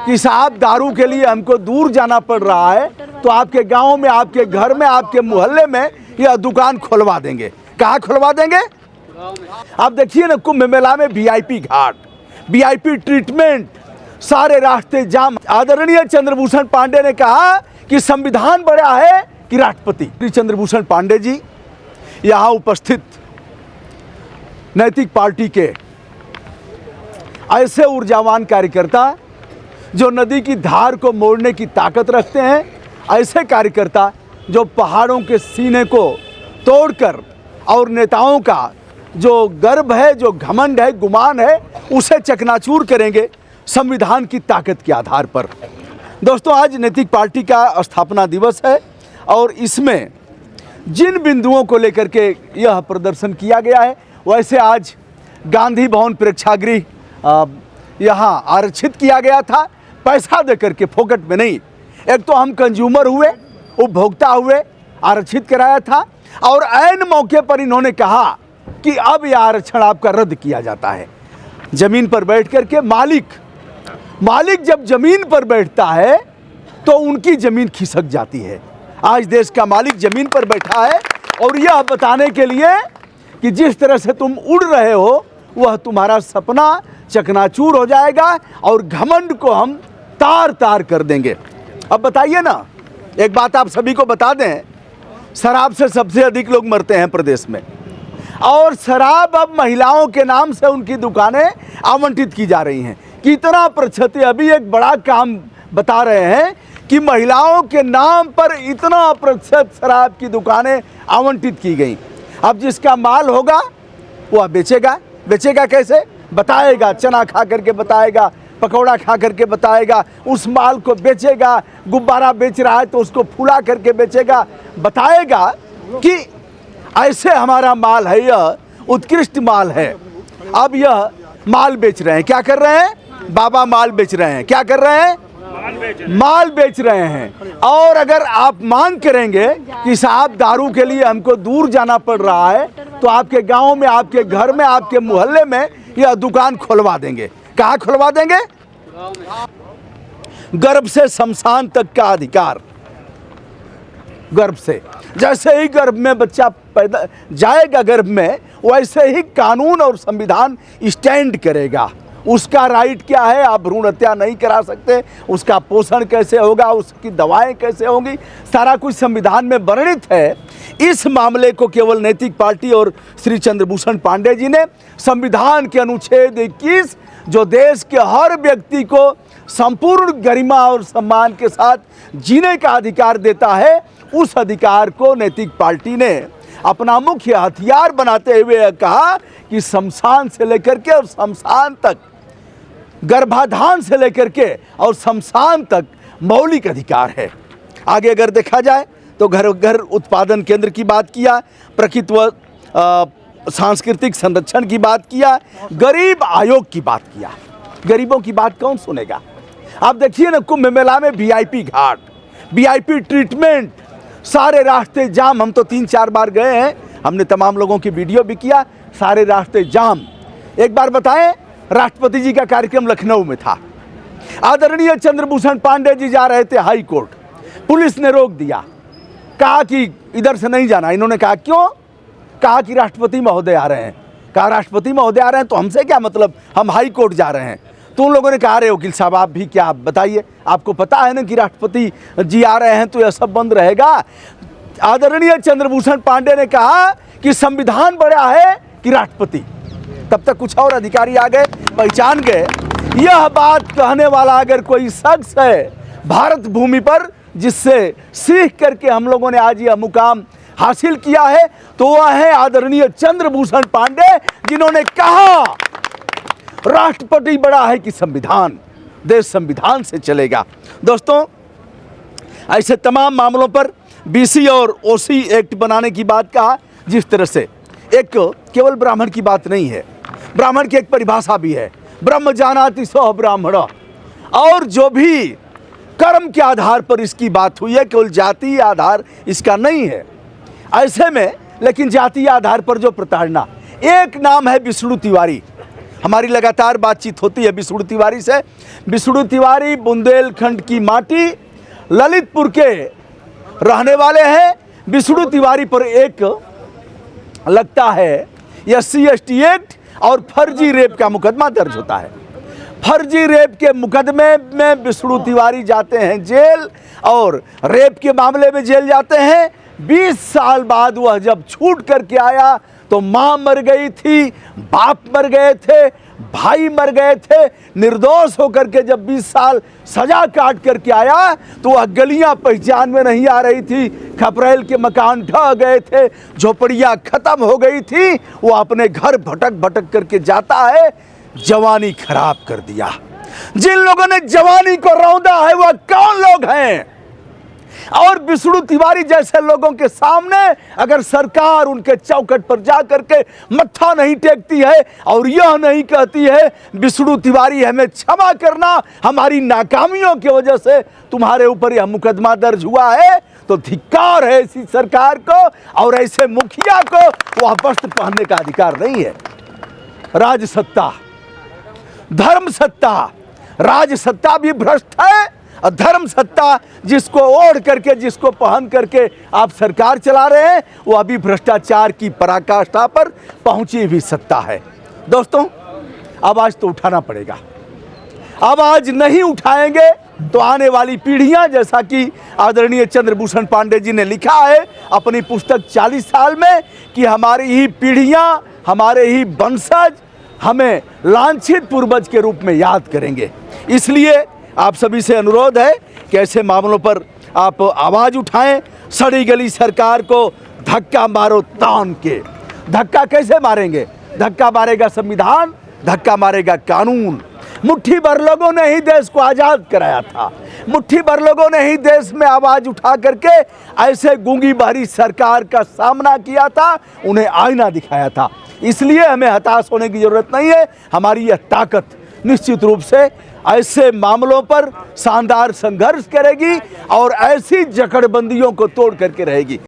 कि साहब दारू के लिए हमको दूर जाना पड़ रहा है, तो आपके गांव में, आपके घर में, आपके मोहल्ले में यह दुकान खुलवा देंगे। कहाँ खुलवा देंगे? आप देखिए ना, कुंभ मेला में वीआईपी घाट, वीआईपी ट्रीटमेंट, सारे रास्ते जाम। आदरणीय चंद्रभूषण पांडे ने कहा कि संविधान बड़ा है कि राष्ट्रपति। श्री चंद्रभूषण पांडे जी यहाँ उपस्थित नैतिक पार्टी के ऐसे ऊर्जावान कार्यकर्ता जो नदी की धार को मोड़ने की ताकत रखते हैं, ऐसे कार्यकर्ता जो पहाड़ों के सीने को तोड़कर और नेताओं का जो गर्व है, जो घमंड है, गुमान है, उसे चकनाचूर करेंगे संविधान की ताकत के आधार पर। दोस्तों, आज नैतिक पार्टी का स्थापना दिवस है और इसमें जिन बिंदुओं को लेकर के यह प्रदर्शन किया गया है, वैसे आज गांधी भवन प्रेक्षागृह यहाँ आरक्षित किया गया था, पैसा दे करके, फोकट में नहीं। एक तो हम कंज्यूमर हुए, उपभोक्ता हुए, आरक्षित कराया था और ऐन मौके पर इन्होंने कहा कि अब यह आरक्षण आपका रद्द किया जाता है। जमीन पर बैठ करके मालिक जब जमीन पर बैठता है तो उनकी जमीन खिसक जाती है। आज देश का मालिक जमीन पर बैठा है और यह बताने के लिए कि जिस तरह से तुम उड़ रहे हो वह तुम्हारा सपना चकनाचूर हो जाएगा और घमंड को हम तार तार कर देंगे। अब बताइए ना, एक बात आप सभी को बता दें, शराब से सबसे अधिक लोग मरते हैं प्रदेश में और शराब अब महिलाओं के नाम से उनकी दुकानें आवंटित की जा रही हैं। कितना प्रतिशत? अभी एक बड़ा काम बता रहे हैं कि महिलाओं के नाम पर इतना प्रतिशत शराब की दुकानें आवंटित की गई। अब जिसका माल होगा वह बेचेगा कैसे? बताएगा, चना खा करके बताएगा, पकौड़ा खा करके बताएगा, उस माल को बेचेगा। गुब्बारा बेच रहा है तो उसको फूला करके बेचेगा, बताएगा कि ऐसे हमारा माल है, यह उत्कृष्ट माल है। अब यह माल बेच रहे हैं, क्या कर रहे हैं? बाबा माल बेच रहे हैं। क्या कर रहे हैं? माल बेच रहे हैं। और अगर आप मांग करेंगे कि साहब दारू के लिए हमको दूर जाना पड़ रहा है, तो आपके गांव में, आपके घर में, आपके मोहल्ले में यह दुकान खुलवा देंगे। कहाँ खुलवा देंगे? गर्भ से शमशान तक का अधिकार। गर्भ से, जैसे ही गर्भ में बच्चा पैदा जाएगा गर्भ में, वैसे ही कानून और संविधान स्टैंड करेगा। उसका राइट क्या है? आप भ्रूण हत्या नहीं करा सकते, उसका पोषण कैसे होगा, उसकी दवाएं कैसे होंगी, सारा कुछ संविधान में वर्णित है। इस मामले को केवल नैतिक पार्टी और श्री चंद्रभूषण पांडे जी ने संविधान के अनुच्छेद 21 जो देश के हर व्यक्ति को संपूर्ण गरिमा और सम्मान के साथ जीने का अधिकार देता है, उस अधिकार को नैतिक पार्टी ने अपना मुख्य हथियार बनाते हुए कहा कि शमशान से लेकर के और शमशान तक, गर्भाधान से लेकर के और शमशान तक मौलिक अधिकार है। आगे अगर देखा जाए तो घर घर उत्पादन केंद्र की बात किया, प्रकृति सांस्कृतिक संरक्षण की बात किया, गरीब आयोग की बात किया। गरीबों की बात कौन सुनेगा? आप देखिए ना, कुंभ मेला में वीआईपी घाट, वीआईपी ट्रीटमेंट, सारे रास्ते जाम। हम तो 3-4 बार गए हैं, हमने तमाम लोगों की वीडियो भी किया, सारे रास्ते जाम। एक बार बताएं, राष्ट्रपति जी का कार्यक्रम लखनऊ में था, आदरणीय चंद्रभूषण पांडे जी जा रहे थे हाई कोर्ट, पुलिस ने रोक दिया, कहा कि इधर से नहीं जाना। इन्होंने कहा क्यों? कहा कि राष्ट्रपति महोदय आ रहे हैं। कहा राष्ट्रपति महोदय आ रहे हैं तो हमसे क्या मतलब, हम हाई कोर्ट जा रहे हैं। तो उन लोगों ने कहा, अरे वकील साहब आप भी क्या बताइए, आपको पता है ना कि राष्ट्रपति जी आ रहे हैं तो यह सब बंद रहेगा। आदरणीय चंद्रभूषण पांडे ने कहा कि संविधान बड़ा है कि राष्ट्रपति। तब तक कुछ और अधिकारी आ गए, पहचान गए। यह बात कहने वाला अगर कोई शख्स है भारत भूमि पर जिससे सीख करके हम लोगों ने आज यह मुकाम हासिल किया है, तो वह है आदरणीय चंद्रभूषण पांडे, जिन्होंने कहा राष्ट्रपति बड़ा है कि संविधान, देश संविधान से चलेगा। दोस्तों, ऐसे तमाम मामलों पर बीसी और ओसी एक्ट बनाने की बात कहा, जिस तरह से एक केवल ब्राह्मण की बात नहीं है, ब्राह्मण की एक परिभाषा भी है, ब्रह्म जानाति सो ब्राह्मण। और जो भी कर्म के आधार पर इसकी बात हुई है, केवल जातीय आधार इसका नहीं है। ऐसे में लेकिन जातीय आधार पर जो प्रताड़ना, एक नाम है विष्णु तिवारी, हमारी लगातार बातचीत होती है विष्णु तिवारी से। विष्णु तिवारी बुंदेलखंड की माटी, ललितपुर के रहने वाले हैं। विष्णु तिवारी पर एक लगता है SC/ST एक्ट और फर्जी रेप का मुकदमा दर्ज होता है। फर्जी रेप के मुकदमे में विष्णु तिवारी जाते हैं जेल और रेप के मामले में जेल जाते हैं। 20 साल बाद वह जब छूट करके आया तो माँ मर गई थी, बाप मर गए थे, भाई मर गए थे। निर्दोष होकर के जब 20 साल सजा काट करके आया तो वह गलियां पहचान में नहीं आ रही थी, खपरेल के मकान ढह गए थे, झोपड़ियां खत्म हो गई थी। वो अपने घर भटक भटक करके जाता है। जवानी खराब कर दिया। जिन लोगों ने जवानी को रौंदा है वह कौन लोग हैं? और विष्णु तिवारी जैसे लोगों के सामने अगर सरकार उनके चौखट पर जाकर के मत्था नहीं टेकती है और यह नहीं कहती है विष्णु तिवारी हमें क्षमा करना, हमारी नाकामियों की वजह से तुम्हारे ऊपर यह मुकदमा दर्ज हुआ है, तो धिक्कार है ऐसी सरकार को और ऐसे मुखिया को। वह वस्त्र पहनने का अधिकार नहीं है। राजसत्ता, धर्म सत्ता, राजसत्ता भी भ्रष्ट है और धर्म सत्ता जिसको ओढ़ करके, जिसको पहन करके आप सरकार चला रहे हैं, वो अभी भ्रष्टाचार की पराकाष्ठा पर पहुंची हुई सत्ता है। दोस्तों, आवाज तो उठाना पड़ेगा। आवाज नहीं उठाएंगे तो आने वाली पीढ़ियां, जैसा कि आदरणीय चंद्रभूषण पांडे जी ने लिखा है अपनी पुस्तक 40 साल में, कि हमारी ही पीढ़ियां, हमारे ही वंशज हमें लांछित पूर्वज के रूप में याद करेंगे। इसलिए आप सभी से अनुरोध है कि ऐसे मामलों पर आप आवाज़ उठाएं। सड़ी गली सरकार को धक्का मारो तान के। धक्का कैसे मारेंगे? धक्का मारेगा संविधान, धक्का मारेगा कानून। मुट्ठी भर लोगों ने ही देश को आज़ाद कराया था। मुट्ठी भर लोगों ने ही देश में आवाज़ उठा करके ऐसे गूंगी बहरी सरकार का सामना किया था, उन्हें आईना दिखाया था। इसलिए हमें हताश होने की ज़रूरत नहीं है। हमारी यह ताकत निश्चित रूप से ऐसे मामलों पर शानदार संघर्ष करेगी और ऐसी जकड़बंदियों को तोड़ करके रहेगी।